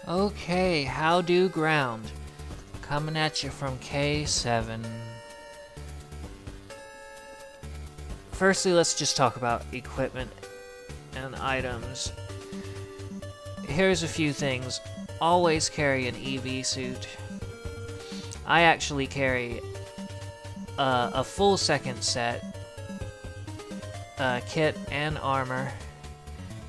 Okay, how do ground? Coming at you from K7. Firstly, let's just talk about equipment and items. Here's a few things. Always carry an EV suit. I actually carry a full second set, kit and armor,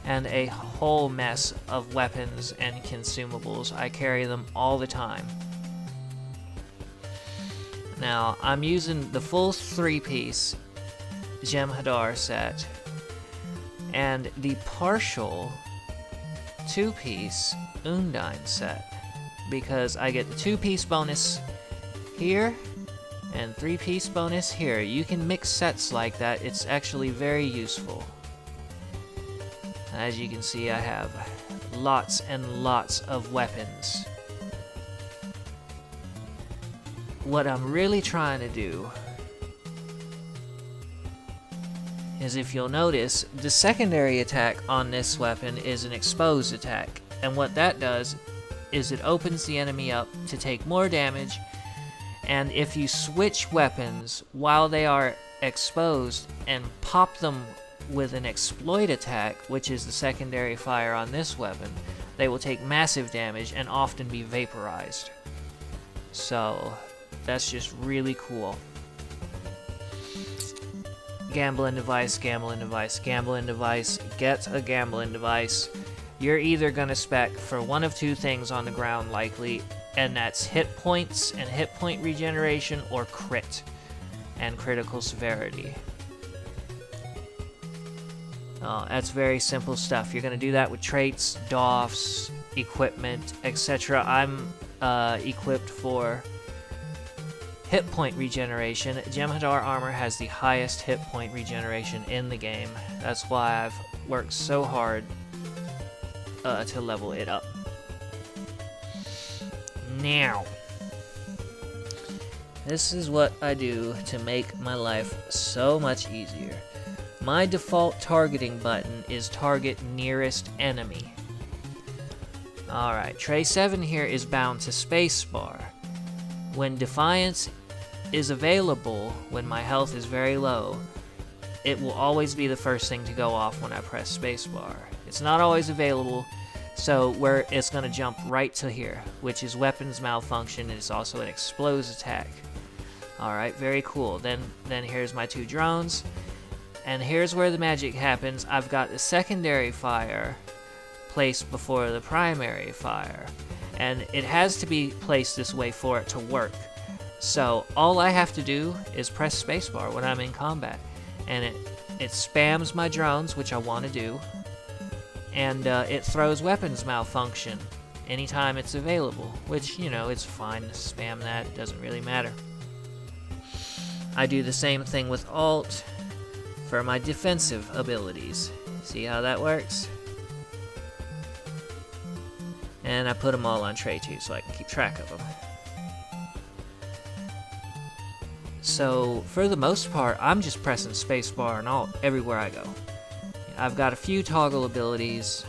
and a whole mess of weapons and consumables. I carry them all the time. Now, I'm using the full 3-piece Jem'Hadar set and the partial 2-piece Undyne set, because I get the 2-piece bonus here and 3-piece bonus here. You can mix sets like that. It's actually very useful. As you can see, I have lots and lots of weapons. What I'm really trying to do is, if you'll notice, the secondary attack on this weapon is an exposed attack, and what that does is it opens the enemy up to take more damage, and if you switch weapons while they are exposed and pop them with an exploit attack, which is the secondary fire on this weapon, they will take massive damage and often be vaporized. So that's just really cool. Gambling device, gambling device, gambling device, get a gambling device. You're either gonna spec for one of two things on the ground likely, and that's hit points and hit point regeneration, or crit and critical severity. That's very simple stuff. You're gonna do that with traits, doffs, equipment, etc. I'm equipped for hit point regeneration. Jem'Hadar armor has the highest hit point regeneration in the game. That's why I've worked so hard to level it up. Now, this is what I do to make my life so much easier. My default targeting button is target nearest enemy. Alright, Tray 7 here is bound to spacebar. When Defiance is available, when my health is very low, it will always be the first thing to go off when I press spacebar. It's not always available, so where it's going to jump right to here, which is weapons malfunction, and it's also an explosive attack. Alright, very cool. Then here's my 2 drones, and here's where the magic happens. I've got the secondary fire placed before the primary fire, and it has to be placed this way for it to work. So all I have to do is press spacebar when I'm in combat, and it spams my drones, which I want to do, and it throws weapons malfunction anytime it's available, which, you know, it's fine to spam that, it doesn't really matter. I do the same thing with Alt for my defensive abilities. See how that works? And I put them all on Tray 2 so I can keep track of them. So, for the most part, I'm just pressing spacebar and Alt everywhere I go. I've got a few toggle abilities,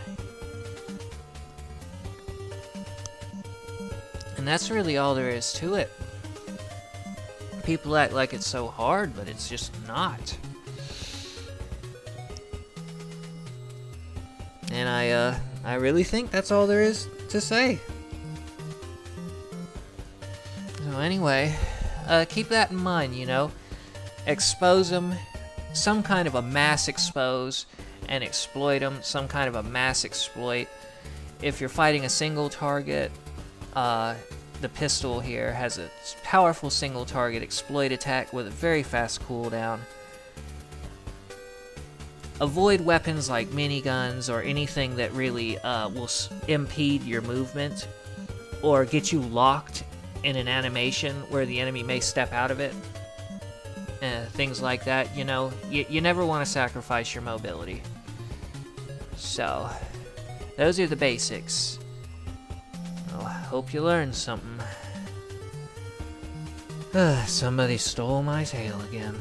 and that's really all there is to it. People act like it's so hard, but it's just not. And I really think that's all there is to say. So anyway, keep that in mind, you know. Expose them, some kind of a mass expose, and exploit them, some kind of a mass exploit. If you're fighting a single target, the pistol here has a powerful single target exploit attack with a very fast cooldown. Avoid weapons like miniguns or anything that really will impede your movement or get you locked in an animation where the enemy may step out of it. Things like that, you know. You never want to sacrifice your mobility. So, those are the basics. Well, I hope you learned something. Somebody stole my tail again.